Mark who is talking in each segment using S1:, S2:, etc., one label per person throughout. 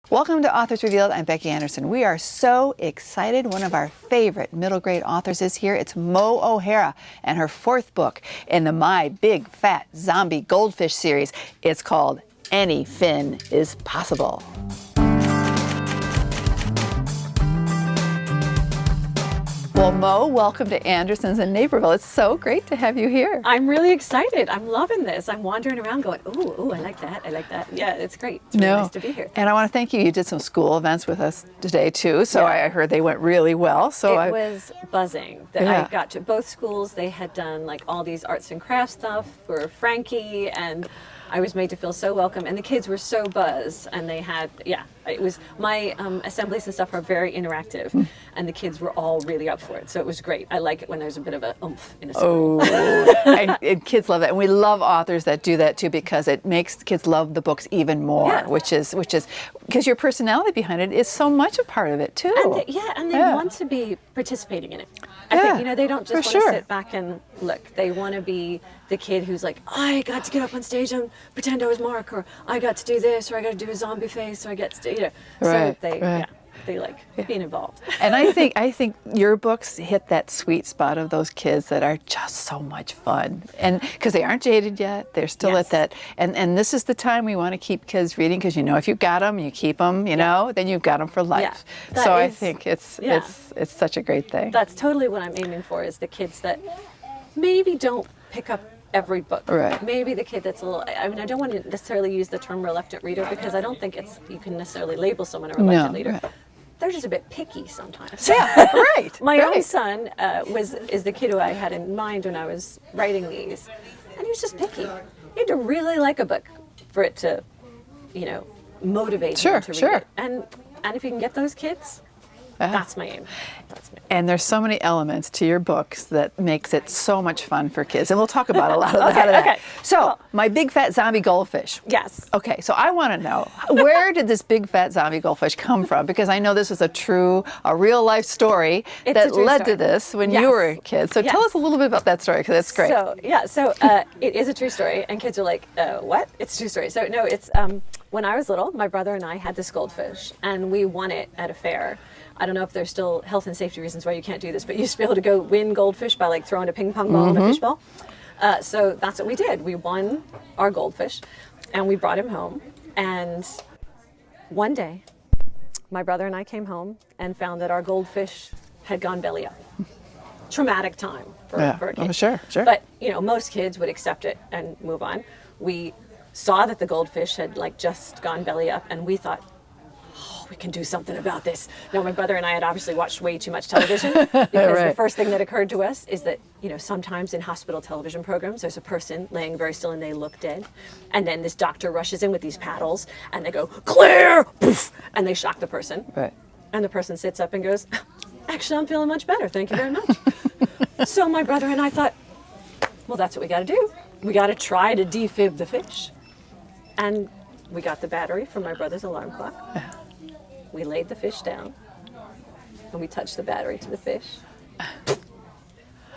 S1: Welcome to Authors Revealed. I'm Becky Anderson. We are so excited. One of our favorite middle grade authors is here. It's Mo O'Hara and her fourth book in the My Big Fat Zombie Goldfish series. It's called Any Fin is Possible. Well, Mo, welcome to Anderson's in Naperville. It's so great to have you here.
S2: I'm really excited. I'm loving this. I'm wandering around going, ooh, I like that. I like that. Yeah, it's great. It's really nice to be here.
S1: And I want to thank you. You did some school events with us today, too. So I heard they went really well. So
S2: it was buzzing. I got to both schools. They had done like all these arts and crafts stuff for Frankie, and I was made to feel so welcome, and the kids were so buzzed, and they had, it was, my assemblies and stuff are very interactive, and the kids were all really up for it, so it was great. I like it when there's a bit of a oomph in a school.
S1: And kids love that, and we love authors that do that too, because it makes the kids love the books even more, which is, because your personality behind it is so much a part of it too.
S2: And they want to be participating in it. I think, they don't just want to sit back and look. They want to be the kid who's like, I got to get up on stage and pretend I was Mark, or I got to do this, or I got to do a zombie face, or I get to, so they like being involved.
S1: And I think your books hit that sweet spot of those kids that are just so much fun, and because they aren't jaded yet, they're still at that. And this is the time we want to keep kids reading, because if you've got them, you keep them. Then you've got them for life. So I think it's such a great thing.
S2: That's totally what I'm aiming for, is the kids that maybe don't pick up every book. Maybe the kid that's a little, I don't want to necessarily use the term reluctant reader, because I don't think you can necessarily label someone a reluctant reader. They're just a bit picky sometimes. My own son is the kid who I had in mind when I was writing these, and he was just picky. You had to really like a book for it to, motivate him to read it. And if you can get those kids, that's my aim.
S1: And there's so many elements to your books that makes it so much fun for kids. And we'll talk about a lot of that. So, My Big Fat Zombie Goldfish.
S2: Yes.
S1: Okay, so I want to know, where did this Big Fat Zombie Goldfish come from? Because I know this is a real life story that led to this when you were a kid. So tell us a little bit about that story, because it's great.
S2: So it is a true story, and kids are like, what? It's a true story. So no, it's when I was little, my brother and I had this goldfish, and we won it at a fair. I don't know if there's still health and safety reasons why you can't do this, but you used to be able to go win goldfish by like throwing a ping pong ball in a fish ball. So that's what we did. We won our goldfish, and we brought him home. And one day, my brother and I came home and found that our goldfish had gone belly up. Traumatic time for a kid.
S1: Oh, sure.
S2: But most kids would accept it and move on. We saw that the goldfish had just gone belly up, and we thought, we can do something about this. Now, my brother and I had obviously watched way too much television, because the first thing that occurred to us is that, sometimes in hospital television programs, there's a person laying very still and they look dead. And then this doctor rushes in with these paddles and they go, clear! Poof! And they shock the person. And the person sits up and goes, actually, I'm feeling much better. Thank you very much. So my brother and I thought, well, that's what we got to do. We got to try to defib the fish. And we got the battery from my brother's alarm clock. We laid the fish down, and we touched the battery to the fish.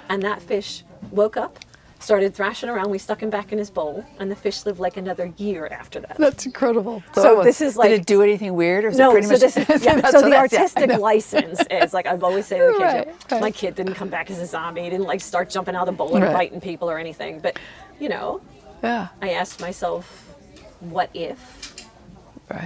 S2: And that fish woke up, started thrashing around. We stuck him back in his bowl, and the fish lived like another year after that.
S1: That's incredible.
S2: So this is like...
S1: Did it do anything weird? Or is
S2: no,
S1: it pretty
S2: so much, so the artistic license is, like I've always say to the kids, my kid didn't come back as a zombie. He didn't start jumping out of the bowl and biting people or anything. But, I asked myself, what if,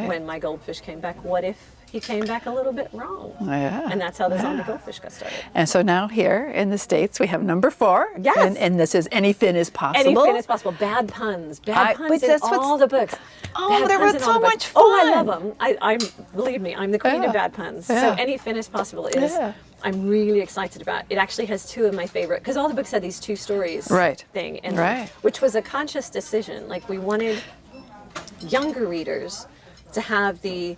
S2: when my goldfish came back, what if he came back a little bit wrong? And that's how the zombie goldfish got started.
S1: And so now here in the States, we have number 4.
S2: Yes.
S1: And this is Any Fin is Possible.
S2: Any Fin is Possible. Bad puns. Bad puns in all the books.
S1: Oh, they were so much fun.
S2: Oh, I love them. Believe me, I'm the queen of bad puns. So Any Fin is Possible is, I'm really excited about. It actually has 2 of my favorite, because all the books had these 2 stories thing in them, which was a conscious decision. Like, we wanted younger readers to have the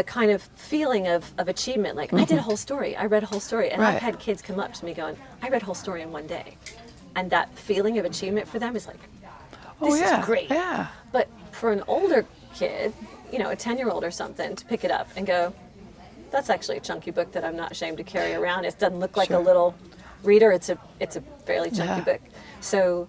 S2: kind of feeling of achievement, like I did a whole story, I read a whole story, and I've had kids come up to me going, I read a whole story in one day, and that feeling of achievement for them is like, this is great. But for an older kid, a 10-year-old or something, to pick it up and go, that's actually a chunky book that I'm not ashamed to carry around. It doesn't look like a little reader. It's a fairly chunky book. So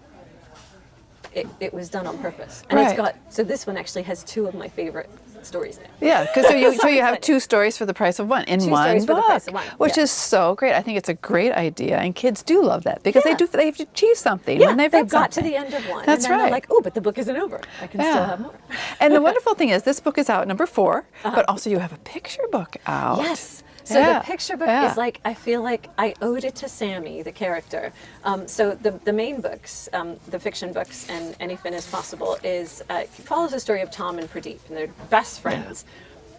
S2: it was done on purpose, and it's got. So this one actually has 2 of my favorite stories now.
S1: Yeah, because so you have two stories for the price of one in one
S2: stories for the
S1: book,
S2: price of one.
S1: which is so great. I think it's a great idea, and kids do love that because they've achieved something
S2: Yeah,
S1: when they've
S2: got to
S1: something.
S2: the end of one.
S1: That's
S2: and then
S1: right.
S2: They're like, oh, but the book isn't over. I can still have more.
S1: And the wonderful thing is, this book is out, number 4, but also you have a picture book out.
S2: Yes. So the picture book is like, I feel like I owed it to Sammy, the character. So the main books, the fiction books, and Anything is Possible, follows the story of Tom and Pradeep, and they're best friends,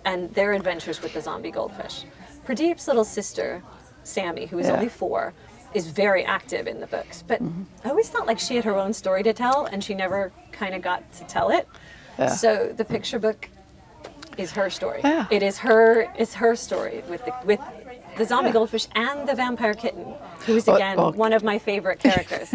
S2: and their adventures with the zombie goldfish. Pradeep's little sister, Sammy, who is only 4, is very active in the books, but I always thought like she had her own story to tell, and she never kind of got to tell it.
S1: Yeah.
S2: So the picture book is her story.
S1: Yeah.
S2: It's her story with the zombie goldfish and the vampire kitten, who is again one of my favorite characters.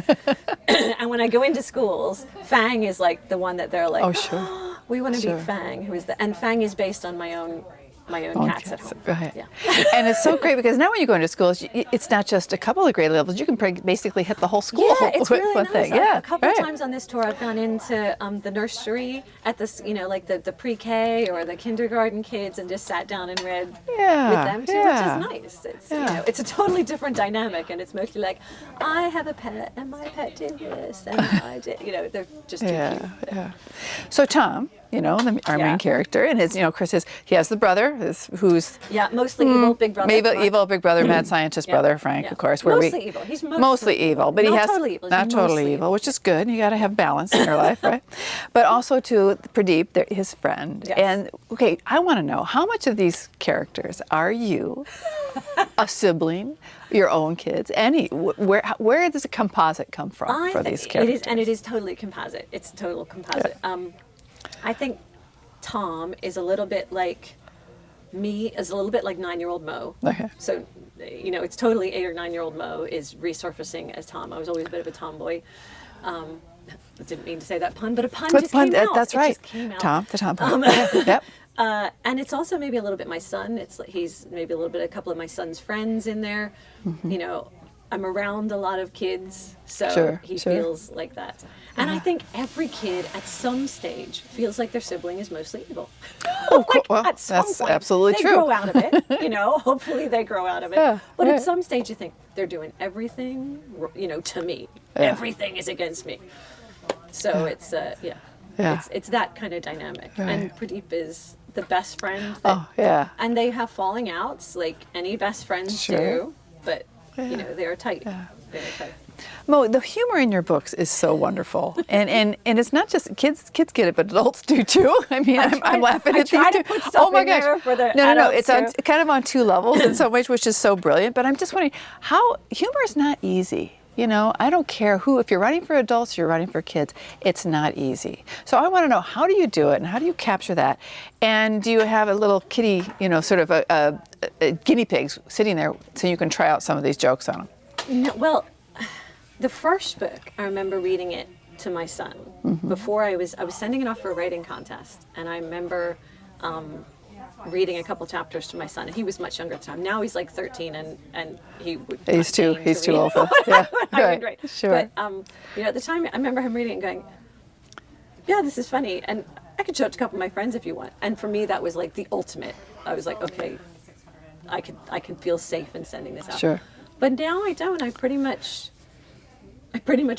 S2: And when I go into schools, Fang is like the one that they're like,
S1: oh sure,
S2: we want to be Fang, and Fang is based on my own cats at home.
S1: Right.
S2: Yeah.
S1: And it's so great because now when you go into schools, it's not just a couple of grade levels. You can basically hit the whole school
S2: It's
S1: with
S2: really
S1: one
S2: nice.
S1: thing. Yeah,
S2: A couple of times on this tour, I've gone into the nursery at this, like the pre-K or the kindergarten kids, and just sat down and read with them too, which is nice. It's it's a totally different dynamic, and it's mostly like, I have a pet, and my pet did this, and I did. They're just too cute.
S1: Yeah. So Tom, our main character, and his, Chris he has the brother who's
S2: mostly evil big brother.
S1: Evil big brother, mad scientist brother, Frank, of course.
S2: Mostly evil. He's
S1: mostly evil, but he has
S2: totally evil.
S1: not totally evil, which is good. You got to have balance in your life, right? But also to Pradeep, his friend.
S2: Yes.
S1: And okay, I want to know how much of these characters are you, a sibling, your own kids? Where does a composite come from for these characters?
S2: It is totally composite. It's a total composite. I think Tom is a little bit like me, is a little bit like 9-year-old Mo.
S1: Okay.
S2: So, it's totally 8 or 9-year-old Mo is resurfacing as Tom. I was always a bit of a tomboy. I didn't mean to say that pun, but a pun just came out.
S1: That's right.
S2: Just came out.
S1: Tom, the Tom pun. Yep.
S2: And it's also maybe a little bit my son. It's like he's maybe a little bit a couple of my son's friends in there. I'm around a lot of kids, so he feels like that. And I think every kid at some stage feels like their sibling is mostly evil.
S1: Oh, cool. Well,
S2: at some
S1: that's
S2: point,
S1: absolutely
S2: they
S1: true.
S2: grow out of it, hopefully they grow out of it.
S1: Yeah,
S2: but
S1: right.
S2: at some stage you think, they're doing everything, to me. Yeah. Everything is against me. So it's it's that kind of dynamic.
S1: Right.
S2: And Pradeep is the best friend. And they have falling outs, like any best friends do, but they are tight.
S1: Yeah.
S2: They are tight.
S1: Mo, the humor in your books is so wonderful, and it's not just kids get it, but adults do too. I mean, I'm laughing at these two.
S2: I try to put stuff in there for the
S1: No.
S2: adults
S1: It's
S2: too.
S1: kind of on 2 levels in some ways, which is so brilliant. But I'm just wondering how humor is not easy. I don't care if you're writing for adults, you're writing for kids, it's not easy. So I want to know, how do you do it and how do you capture that? And do you have a little kitty, sort of a guinea pigs sitting there so you can try out some of these jokes on them?
S2: No, well, the first book, I remember reading it to my son before I was sending it off for a writing contest. And I remember reading a couple chapters to my son. He was much younger at the time. Now he's like 13, and he would.
S1: He's too old for
S2: that.
S1: Yeah,
S2: I would write.
S1: Sure.
S2: But at the time, I remember him reading it and going, "Yeah, this is funny," and I could show it to a couple of my friends if you want. And for me, that was like the ultimate. I was like, okay, I can feel safe in sending this out.
S1: Sure.
S2: But now I don't. I pretty much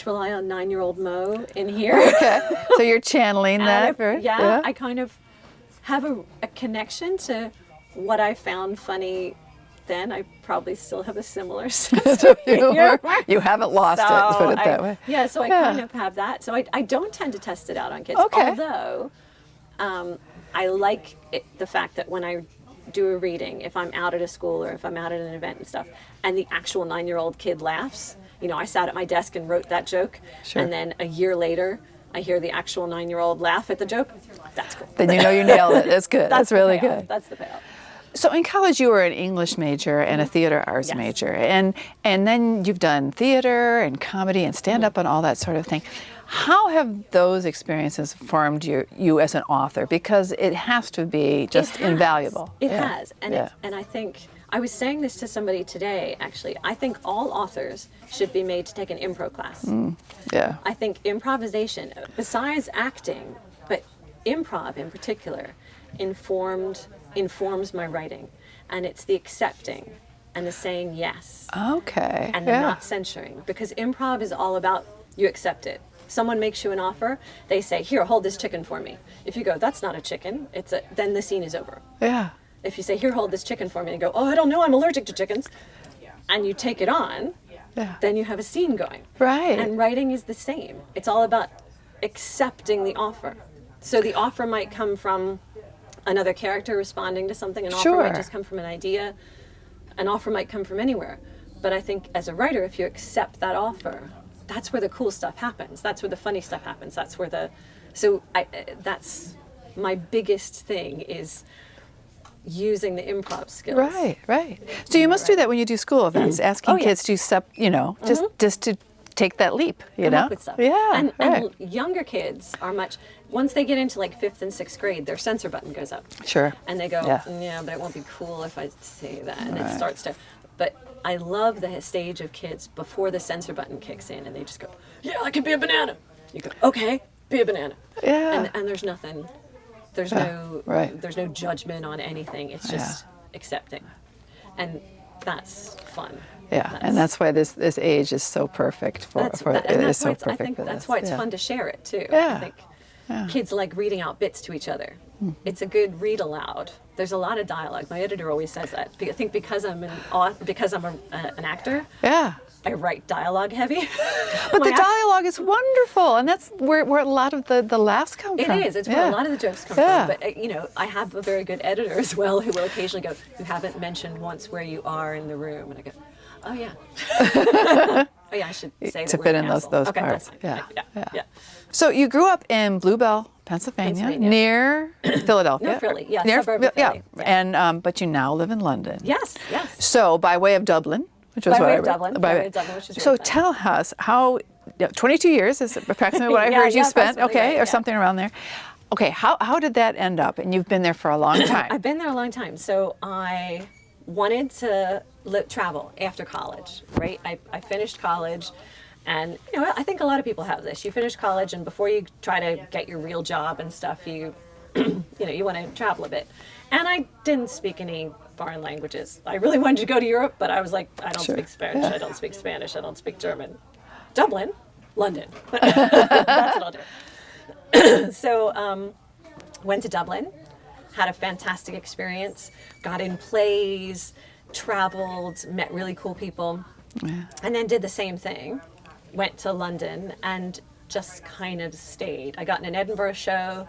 S2: rely on 9-year-old Mo in here.
S1: Okay. So you're channeling that.
S2: I kind of have a connection to what I found funny then. I probably still have a similar sense of humor.
S1: You haven't lost it, let's put it that way.
S2: Yeah, so I kind of have that. So I don't tend to test it out on kids.
S1: Okay.
S2: Although I like the fact that when I do a reading, if I'm out at a school or if I'm out at an event and stuff, and the actual 9-year-old kid laughs, I sat at my desk and wrote that joke, and then a year later, I hear the actual 9-year-old laugh at the joke. That's cool.
S1: Then you nailed it. That's good. That's really good.
S2: That's the payoff.
S1: So in college, you were an English major and a theater arts major, and then you've done theater and comedy and stand-up and all that sort of thing. How have those experiences formed you as an author? Because it has to be just invaluable.
S2: It has, and I think I was saying this to somebody today. Actually, I think all authors should be made to take an improv class. I think improvisation, besides acting, but improv in particular, informs my writing, and it's the accepting and the saying yes.
S1: Okay.
S2: And the not censoring, because improv is all about you accept it. Someone makes you an offer, they say, here, hold this chicken for me. If you go, that's not a chicken, then the scene is over.
S1: Yeah.
S2: If you say, here, hold this chicken for me, and go, oh, I don't know, I'm allergic to chickens, and you take it on, then you have a scene going.
S1: Right.
S2: And writing is the same. It's all about accepting the offer. So the offer might come from another character responding to something, an offer might just come from an idea, an offer might come from anywhere. But I think as a writer, if you accept that offer, that's where the cool stuff happens. That's where the funny stuff happens. That's where that's my biggest thing, is using the improv skills.
S1: Right. So you must do that when you do school events, asking kids to just to take that leap,
S2: Come up with stuff.
S1: Yeah.
S2: And younger kids are once they get into like 5th and 6th grade, their censor button goes up.
S1: Sure.
S2: And they go, yeah, but it won't be cool if I say that. And it starts to, but I love the stage of kids before the censor button kicks in and they just go, yeah, I can be a banana. You go, okay, be a banana.
S1: Yeah.
S2: And there's nothing, there's no judgment on anything. It's just accepting. And that's fun.
S1: Yeah, and that's why this age is so perfect for
S2: I think that's why it's fun to share it too.
S1: Yeah.
S2: I think kids like reading out bits to each other. It's a good read aloud. There's a lot of dialogue. My editor always says that. I think because I'm an actor.
S1: Yeah.
S2: I write dialogue heavy.
S1: But the dialogue is wonderful, and that's where a lot of the laughs come from.
S2: It is. It's where a lot of the jokes come from. But I have a very good editor as well who will occasionally go, "You haven't mentioned once where you are in the room," and I go, "Oh yeah." Oh yeah, I should say
S1: to fit in those parts. Yeah. So you grew up in Bluebell, Pennsylvania. Near Philadelphia.
S2: Near Philly, suburb of Philly.
S1: And but you now live in London.
S2: Yes.
S1: So by way of Dublin, which was
S2: by way of Dublin, which is
S1: so tell us how 22 years is approximately what I heard you spent, or something around there. Okay, how did that end up? And you've been there for a long time.
S2: I've been there a long time. So I wanted to travel after college, right? I finished college, and I think a lot of people have this. You finish college, and before you try to get your real job and stuff, you you want to travel a bit. And I didn't speak any foreign languages. I really wanted to go to Europe, but I was like, I don't speak Spanish, I don't speak Spanish, I don't speak German. Dublin, London. That's what I'll do. So went to Dublin, had a fantastic experience, got in plays, traveled, met really cool people, and then did the same thing. Went to London and just kind of stayed. I got in an Edinburgh show,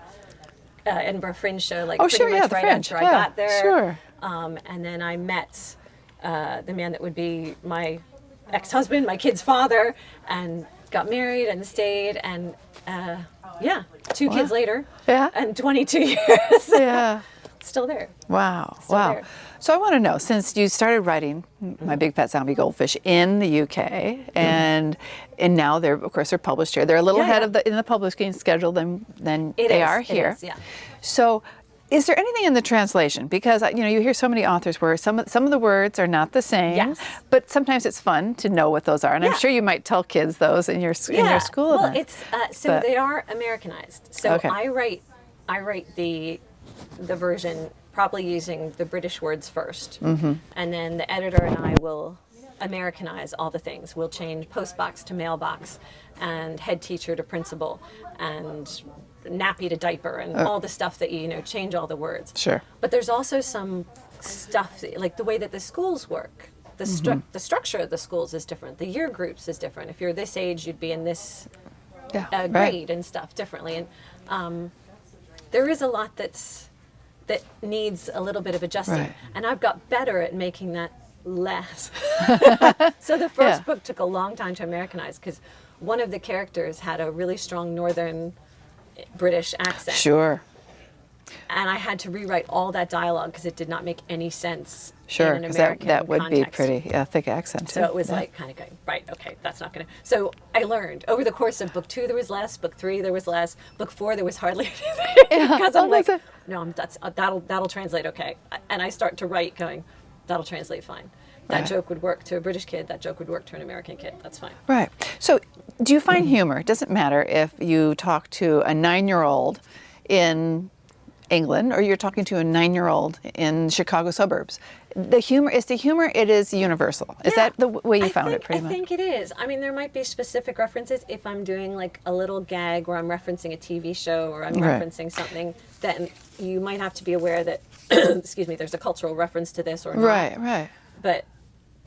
S2: Edinburgh Fringe show, like pretty much right after I got there.
S1: Sure.
S2: And then I met the man that would be my ex-husband, my kid's father, and got married and stayed. And 2 kids later, and 22 years, still there.
S1: Wow.
S2: There.
S1: So I want to know, since you started writing My Big Fat Zombie Goldfish in the UK, and now they're published here. They're a little ahead in the publishing schedule than they are here.
S2: It is.
S1: So is there anything in the translation? Because you hear so many authors where some of the words are not the same, but sometimes it's fun to know what those are. And I'm sure you might tell kids those in your school.
S2: Well, it's they are Americanized. So I write the version probably using the British words first, and then the editor and I will Americanize all the things. We'll change postbox to mailbox, and head teacher to principal, and nappy to diaper, and all the stuff that change all the words.
S1: Sure.
S2: But there's also some stuff like the way that the schools work. The structure of the schools is different. The year groups is different. If you're this age, you'd be in this grade and stuff differently. And there is a lot that needs a little bit of adjusting.
S1: Right.
S2: And I've got better at making that less. So the first book took a long time to Americanize because one of the characters had a really strong Northern British accent.
S1: Sure.
S2: And I had to rewrite all that dialogue because it did not make any sense in an
S1: because
S2: American
S1: that would
S2: context.
S1: be pretty thick accent.
S2: So it was like kind of going, right, okay, that's not going to. So I learned over the course of book 2 there was less, book 3 there was less, book 4 there was hardly anything. Because I'm like, no, that'll translate okay. And I start to write going, that'll translate fine. That joke would work to a British kid, that joke would work to an American kid, that's fine.
S1: Right. So do you find humor? It doesn't matter if you talk to a 9-year-old in England or you're talking to a 9-year-old in Chicago suburbs, the humor it is universal. Is that the way you found it pretty much?
S2: I think it is. I mean, there might be specific references if I'm doing like a little gag where I'm referencing a TV show or I'm referencing something, then you might have to be aware that, excuse me, there's a cultural reference to this or not.
S1: Right.
S2: But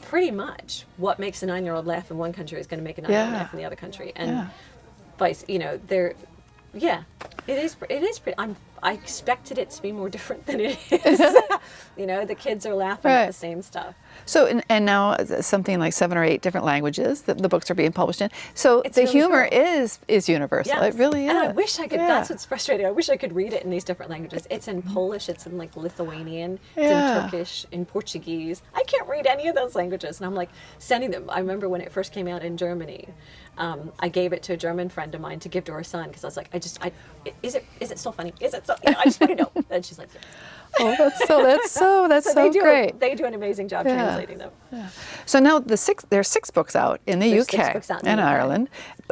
S2: pretty much what makes a 9-year-old laugh in one country is going to make a 9-year-old laugh in the other country. And vice, it is pretty, I expected it to be more different than it is. The kids are laughing at the same stuff.
S1: So, and now something like 7 or 8 different languages that the books are being published in. So
S2: it's
S1: the
S2: really
S1: humor
S2: cool.
S1: is universal.
S2: Yes.
S1: It really is.
S2: And I wish I could, that's what's frustrating. I wish I could read it in these different languages. It's in Polish, it's in like Lithuanian, it's in Turkish, in Portuguese. I can't read any of those languages. And I'm like sending them. I remember when it first came out in Germany, I gave it to a German friend of mine to give to her son because I was like, is it so funny? Is it so, I just want to know. And she's like, yes.
S1: Oh, that's so great.
S2: They do an amazing job translating them.
S1: Yeah. So now there are 6 books out in the
S2: There's
S1: UK
S2: 6 books out in
S1: and
S2: the UK.
S1: Ireland,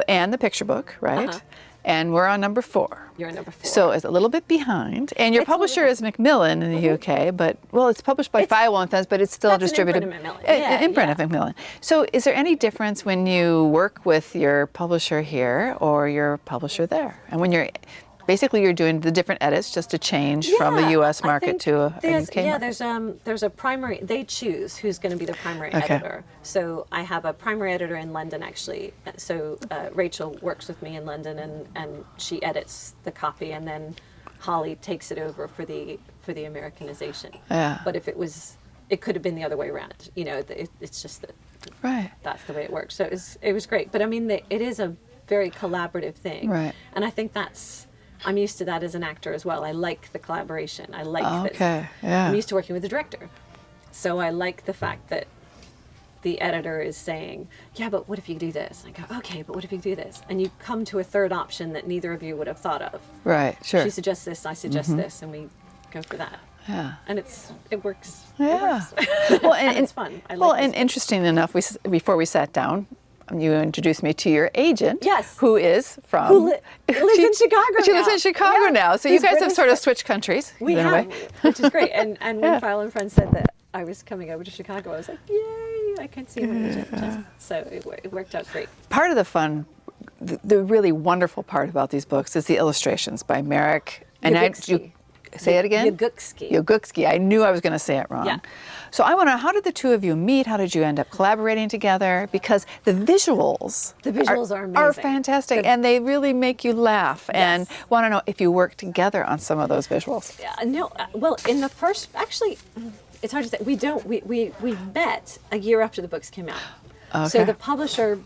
S1: and the picture book, right?
S2: Uh-huh.
S1: And we're on number 4.
S2: You're on number 4.
S1: So it's a little bit behind. And your publisher is Macmillan in the UK, but, well, it's published by Firewall and Thumbs, but it's still distributed.
S2: An imprint of Macmillan.
S1: An imprint of Macmillan. So is there any difference when you work with your publisher here or your publisher there? And when you're doing the different edits just to change from the U.S. market to a UK market?
S2: There's a primary, they choose who's going to be the primary editor. So I have a primary editor in London, actually. So Rachel works with me in London, and she edits the copy, and then Holly takes it over for the Americanization.
S1: Yeah.
S2: But if it could have been the other way around. It's just that that's the way it works. So it was great. But I mean, it is a very collaborative thing.
S1: Right.
S2: And I think I'm used to that as an actor as well. I like the collaboration. I like this. I'm used to working with the director. So I like the fact that the editor is saying, yeah, but what if you do this? And I go, okay, but what if you do this? And you come to a third option that neither of you would have thought of.
S1: Right, sure.
S2: She suggests this, I suggest this, and we go for that.
S1: Yeah.
S2: And it works.
S1: Yeah.
S2: It works.
S1: Well,
S2: and it's fun. I like
S1: and interesting enough, before we sat down, you introduced me to your agent, who is from...
S2: Who lives in Chicago
S1: She lives in Chicago now. So you guys have sort of switched countries.
S2: We have, which is great. And when File and Friends said that I was coming over to Chicago, I was like, yay, I can see my agent. So it worked out great.
S1: Part of the fun, the really wonderful part about these books is the illustrations by Merrick. And say it again? Yagukski. I knew I was going to say it wrong.
S2: Yeah.
S1: So I want to know, how did the two of you meet? How did you end up collaborating together? Because the visuals
S2: are amazing.
S1: Are fantastic, and they really make you laugh. And want to know if you work together on some of those visuals.
S2: No, well, in the first, actually, it's hard to say. We met a year after the books came out. Okay. So the publisher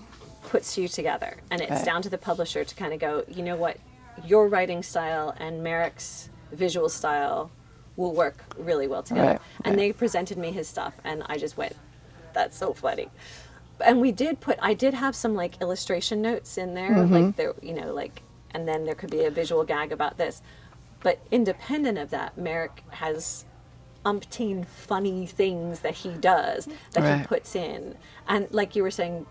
S2: puts you together, and it's down to the publisher to kind of go, you know what, your writing style and Merrick's visual style will work really well together. And they presented me his stuff, and I just went, that's so funny. And I did have some like illustration notes in there, like there, and then there could be a visual gag about this. But independent of that, Merrick has umpteen funny things that he does that he puts in. And like you were saying,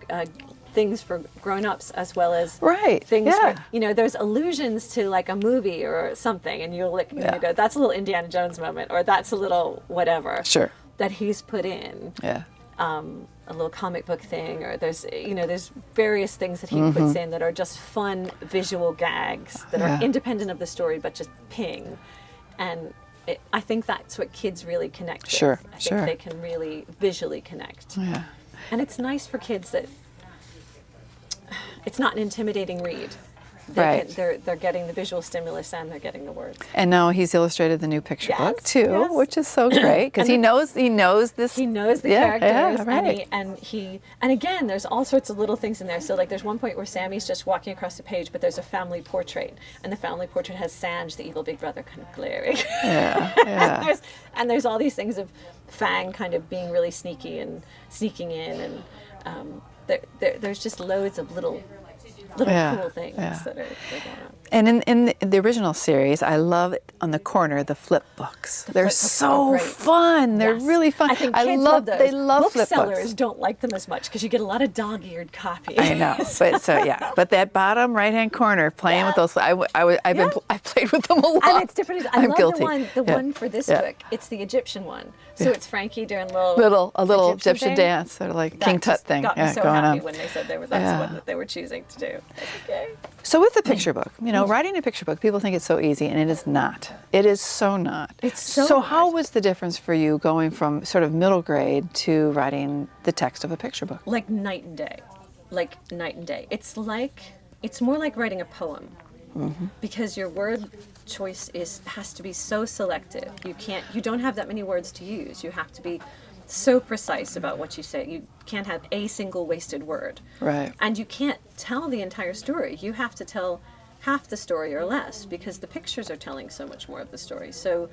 S2: things for grown-ups as well as things for, there's allusions to like a movie or something, and you'll you go, that's a little Indiana Jones moment, or that's a little whatever that he's put in. A little comic book thing, or there's various things that he puts in that are just fun visual gags that are independent of the story but just ping. And I think that's what kids really connect with. I think they can really visually connect. And it's nice for kids that it's not an intimidating read. They're getting the visual stimulus and they're getting the words.
S1: And now he's illustrated the new picture book too, which is so great because he knows this.
S2: He knows the characters, and again, there's all sorts of little things in there. So like, there's one point where Sammy's just walking across the page, but there's a family portrait, and the family portrait has Sanj, the evil big brother, kind of glaring. and there's all these things of Fang kind of being really sneaky and sneaking in, and there's just loads of little cool things that are going on.
S1: And in the original series, I love on the corner the flip books. They're so fun. They're really fun.
S2: I think kids love those.
S1: They love flip
S2: Booksellers
S1: books.
S2: don't like them as much because you get a lot of dog-eared copy.
S1: I know, but that bottom right-hand corner, playing with those, I played with them a lot.
S2: And it's different. I love
S1: guilty.
S2: the one for this book. It's the Egyptian one. So it's Frankie doing a
S1: little Egyptian
S2: thing.
S1: dance, sort of like
S2: That
S1: King Tut
S2: just
S1: thing
S2: got me so
S1: going
S2: happy
S1: on.
S2: when they said that's the one that they were choosing to do. Okay.
S1: So with the picture book, writing a picture book, people think it's so easy, and it is not. It is so not.
S2: It's so
S1: So
S2: hard.
S1: how was the difference for you going from sort of middle grade to writing the text of a picture book?
S2: Like night and day. Like night and day. It's more like writing a poem. Because your word choice has to be so selective. You don't have that many words to use. You have to be so precise about what you say. You can't have a single wasted word.
S1: Right.
S2: And you can't tell the entire story. You have to tell half the story or less because the pictures are telling so much more of the story. So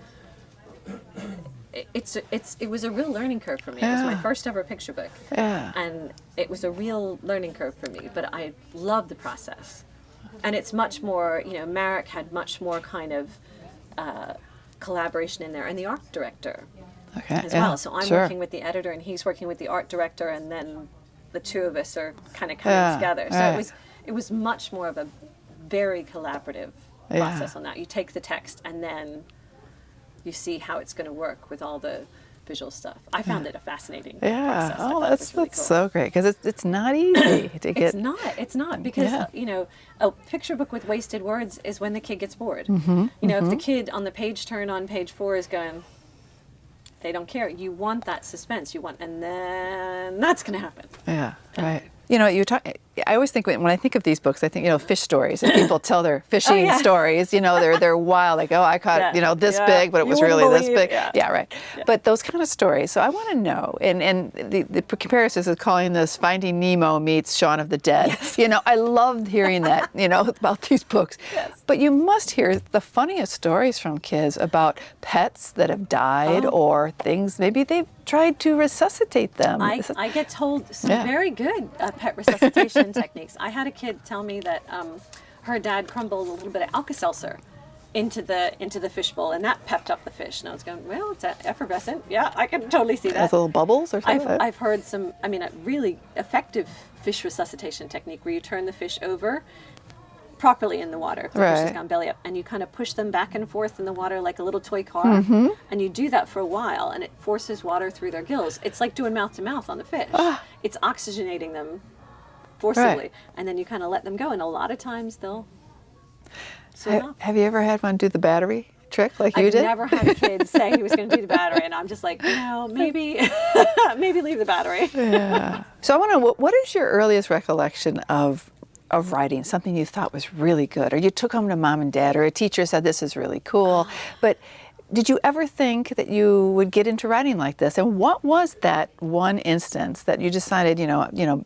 S2: it was a real learning curve for me. It was my first ever picture book.
S1: Yeah.
S2: And it was a real learning curve for me, but I love the process. And it's much more, Marek had much more kind of collaboration in there, and the art director as well. So I'm working with the editor, and he's working with the art director, and then the two of us are kind of coming together. So it was much more of a very collaborative process on that. You take the text, and then you see how it's going to work with all the visual stuff. I found it a fascinating process.
S1: Oh,
S2: that's
S1: that's so great because it's not easy to get.
S2: It's not because a picture book with wasted words is when the kid gets bored. If the kid on the page turn on page 4 is going, they don't care. You want that suspense. And then that's going to happen.
S1: Yeah, right. I always think when I think of these books, I think fish stories, and people tell their fishing stories. They're wild. Like, I caught this big, but it was really this big. Yeah, right. Yeah. But those kind of stories. So I want to know, and the comparisons is calling this Finding Nemo meets Shaun of the Dead. Yes. I loved hearing that. About these books. Yes. But you must hear the funniest stories from kids about pets that have died or things maybe they've tried to resuscitate them.
S2: I get told some very good pet resuscitation techniques. I had a kid tell me that her dad crumbled a little bit of Alka-Seltzer into the fishbowl, and that pepped up the fish. And I was going, well, it's effervescent. Yeah, I can totally see that.
S1: Has little bubbles or something?
S2: I've heard a really effective fish resuscitation technique where you turn the fish over properly in the water if the fish has gone belly up, and you kind of push them back and forth in the water like a little toy car, and you do that for a while, and it forces water through their gills. It's like doing mouth to mouth on the fish. It's oxygenating them forcibly, and then you kind of let them go, and a lot of times they'll swim off.
S1: Have you ever had one do the battery trick like you did?
S2: I've never had a kid say he was going to do the battery, and I'm just like, maybe leave the battery.
S1: Yeah. So I want to know, what is your earliest recollection of writing, something you thought was really good, or you took home to mom and dad, or a teacher said this is really cool, but did you ever think that you would get into writing like this? And what was that one instance that you decided,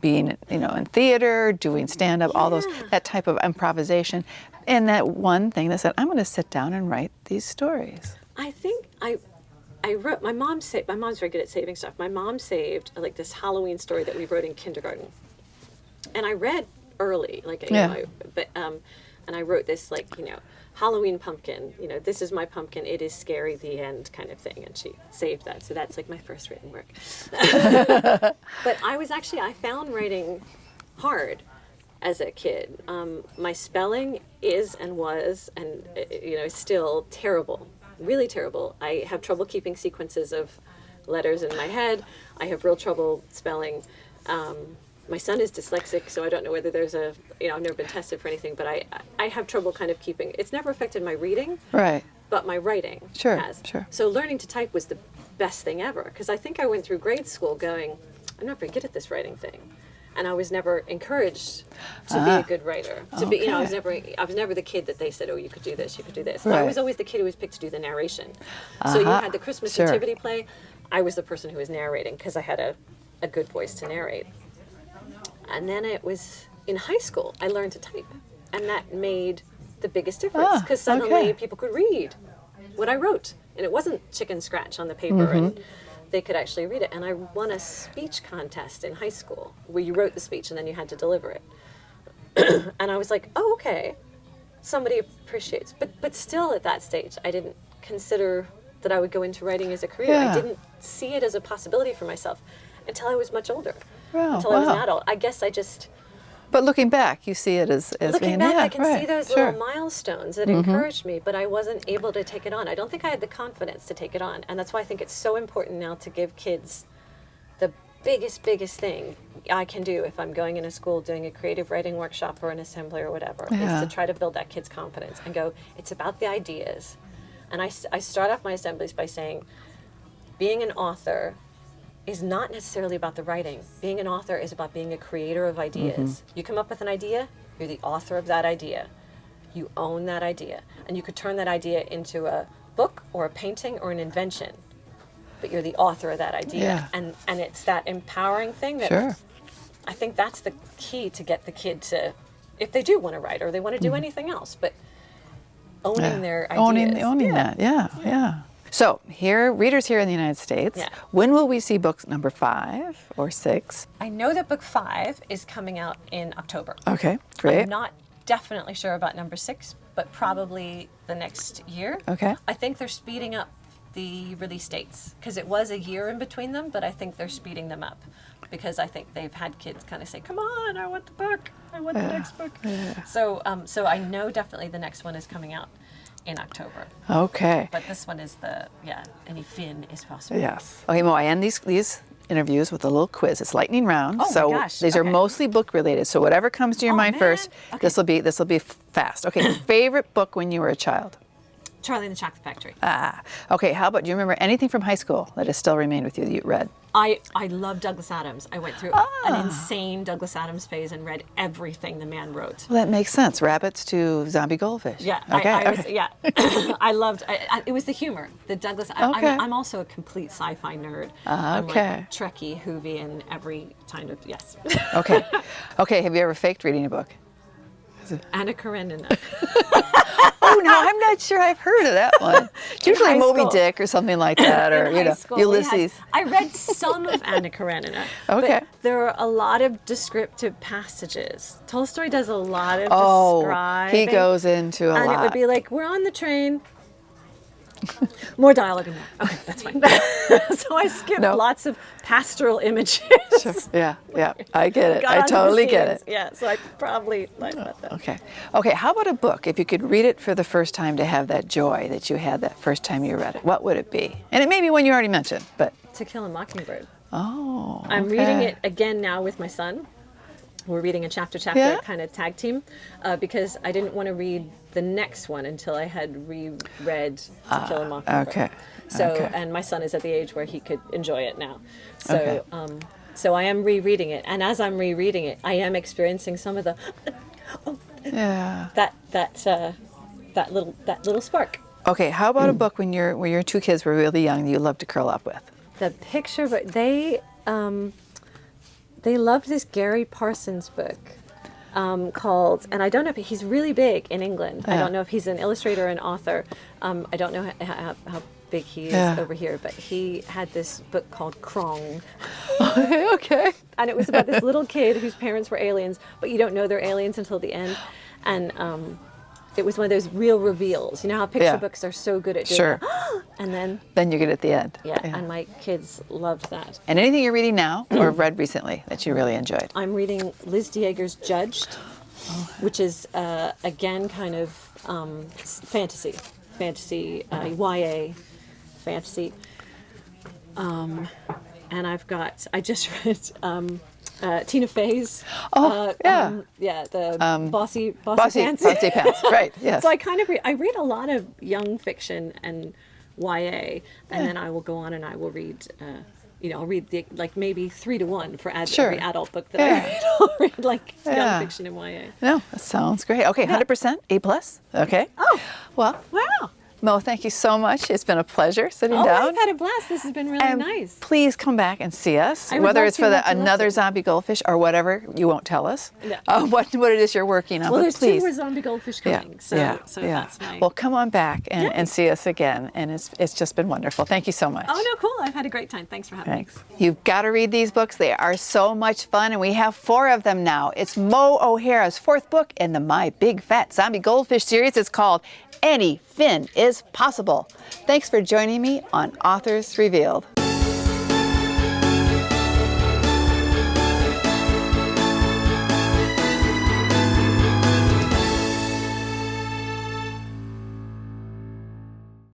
S1: being, in theater, doing stand-up, all that type of improvisation, and that one thing that said, I'm going to sit down and write these stories?
S2: I think I wrote, my mom's very good at saving stuff. My mom saved like this Halloween story that we wrote in kindergarten, and I read early, and I wrote this Halloween pumpkin, this is my pumpkin, it is scary, the end kind of thing, and she saved that. So that's like my first written work. But I found writing hard as a kid. My spelling is and was and still terrible, really terrible. I have trouble keeping sequences of letters in my head. I have real trouble spelling. My son is dyslexic, so I don't know whether there's I've never been tested for anything, but I have trouble kind of keeping, it's never affected my reading, but my writing has. Sure. So learning to type was the best thing ever, because I think I went through grade school going, I'm not very good at this writing thing. And I was never encouraged to be a good writer. I was never the kid that they said, oh, you could do this, you could do this. I was always the kid who was picked to do the narration. So you had the Christmas nativity play, I was the person who was narrating, because I had a good voice to narrate. And then it was in high school, I learned to type. And that made the biggest difference, because suddenly people could read what I wrote. And it wasn't chicken scratch on the paper, and they could actually read it. And I won a speech contest in high school where you wrote the speech and then you had to deliver it. And I was like, oh, okay. somebody appreciates. But still at that stage, I didn't consider that I would go into writing as a career.
S1: Yeah.
S2: I didn't see it as a possibility for myself until I was much older,
S1: Wow,
S2: until I was an
S1: wow.
S2: adult. I guess I just,
S1: But looking back, you see it as
S2: looking
S1: being,
S2: back,
S1: yeah,
S2: I can
S1: right,
S2: see those
S1: sure.
S2: little milestones that encouraged me, but I wasn't able to take it on. I don't think I had the confidence to take it on. And that's why I think it's so important now to give kids the biggest thing I can do if I'm going in a school doing a creative writing workshop or an assembly or whatever,
S1: Yeah.
S2: is to try to build that kid's confidence and go, it's about the ideas. And I start off my assemblies by saying, being an author is not necessarily about the writing. Being an author is about being a creator of ideas. You come up with an idea, you're the author of that idea. You own that idea. And you could turn that idea into a book or a painting or an invention. But you're the author of that idea.
S1: Yeah.
S2: And it's that empowering thing that
S1: Sure.
S2: I think that's the key to get the kid to, if they do want to write or they want to do anything else, but owning their ideas.
S1: Owning that, yeah. So readers here in the United States,
S2: Yeah.
S1: when will we see books number 5 or 6?
S2: I know that book 5 is coming out in October.
S1: Okay, great.
S2: I'm not definitely sure about number 6, but probably the next year.
S1: Okay.
S2: I think they're speeding up the release dates because it was a year in between them, but I think they're speeding them up because I think they've had kids kind of say, "Come on, I want the book. I want the next book." So I know definitely the next one is coming out in October.
S1: Okay.
S2: But this one is any fin is possible.
S1: Yes. Okay, Mo, I end these interviews with a little quiz. It's lightning round.
S2: Oh my
S1: so
S2: gosh,
S1: these are
S2: okay.
S1: mostly book related. So whatever comes to your
S2: Oh,
S1: mind
S2: man.
S1: first,
S2: Okay.
S1: this will be fast. Okay, favorite book when you were a child?
S2: Charlie and the Chocolate Factory.
S1: Okay, how about, do you remember anything from high school that has still remained with you that you read?
S2: I love Douglas Adams. I went through an insane Douglas Adams phase and read everything the man wrote.
S1: Well, that makes sense. Rabbits to Zombie Goldfish.
S2: Yeah,
S1: Okay.
S2: I loved. It was the humor. The Douglas.
S1: Okay.
S2: I'm also a complete sci-fi nerd. I'm
S1: Okay.
S2: like Trekkie, Whovian, every kind of yes.
S1: Okay. Okay, have you ever faked reading a book?
S2: Anna Karenina.
S1: Oh, no, I'm not sure I've heard of that one. It's usually
S2: high
S1: Moby
S2: school.
S1: Dick or something like that, or,
S2: In high school, we
S1: Ulysses.
S2: I read some of Anna Karenina.
S1: Okay.
S2: But there are a lot of descriptive passages. Tolstoy does a lot of
S1: Oh,
S2: describing.
S1: he goes into a
S2: and
S1: lot.
S2: it would be like, we're on the train. More dialogue and more. Okay, that's fine. So I skipped
S1: No.
S2: lots of pastoral images.
S1: Sure. Yeah, I get it.
S2: Got
S1: I
S2: onto the
S1: totally get
S2: scenes.
S1: it.
S2: Yeah, so I probably lied about that.
S1: Okay, how about a book? If you could read it for the first time to have that joy that you had that first time you read it, what would it be? And it may be one you already mentioned, but...
S2: To Kill a Mockingbird.
S1: Oh,
S2: I'm reading it again now with my son. We're reading a chapter
S1: Yeah.
S2: kind of tag team because I didn't want to read the next one until I had reread To Kill a Mockingbird.
S1: Okay.
S2: So,
S1: Okay.
S2: and my son is at the age where he could enjoy it now. So,
S1: Okay.
S2: so I am rereading it, and as I'm rereading it, I am experiencing some of the
S1: Yeah.
S2: that little spark.
S1: Okay, how about a book when your two kids were really young that you loved to curl up with?
S2: The picture, but they loved this Gary Parsons book called, and I don't know if he's really big in England. I
S1: Yeah.
S2: don't know if he's an illustrator or an author. I don't know how big he is
S1: Yeah.
S2: over here, but he had this book called Krong.
S1: Okay.
S2: And it was about this little kid whose parents were aliens, but you don't know they're aliens until the end. And it was one of those real reveals. You know how picture
S1: Yeah.
S2: books are so good at doing
S1: Sure.
S2: that? And then,
S1: Then you get at the end.
S2: and my kids loved that.
S1: And anything you're reading now or read recently that you really enjoyed?
S2: I'm reading Liz Dieger's Judged, which is, again, kind of fantasy, YA fantasy. And I just read Tina Fey's. The Bossy Pants.
S1: Bossy Pants, right, yes.
S2: So I read a lot of young fiction and YA, and then I will go on and I will read, I'll read maybe 3 to 1 for
S1: Sure.
S2: every adult book that I read. I'll read young fiction and YA.
S1: No, that sounds great. Okay, 100% A+. Okay.
S2: Oh,
S1: Well,
S2: wow.
S1: Mo, thank you so much. It's been a pleasure sitting
S2: Oh,
S1: down.
S2: I've had a blast. This has been really
S1: And
S2: nice.
S1: please come back and see us,
S2: I would
S1: whether
S2: love
S1: it's
S2: to,
S1: for
S2: love to, love
S1: another
S2: to.
S1: zombie goldfish or whatever. You won't tell us
S2: No.
S1: what it is you're working on.
S2: Well,
S1: but
S2: there's
S1: please.
S2: 2 more zombie goldfish coming, so that's my...
S1: Well, come on back and see us again, and it's just been wonderful. Thank you so much.
S2: Oh, no, cool. I've had a great time. Thanks for having me.
S1: Thanks. You've got to read these books. They are so much fun, and we have 4 of them now. It's Mo O'Hara's 4th book in the My Big Fat Zombie Goldfish series. It's called Any Fin is Possible. Thanks for joining me on Authors Revealed.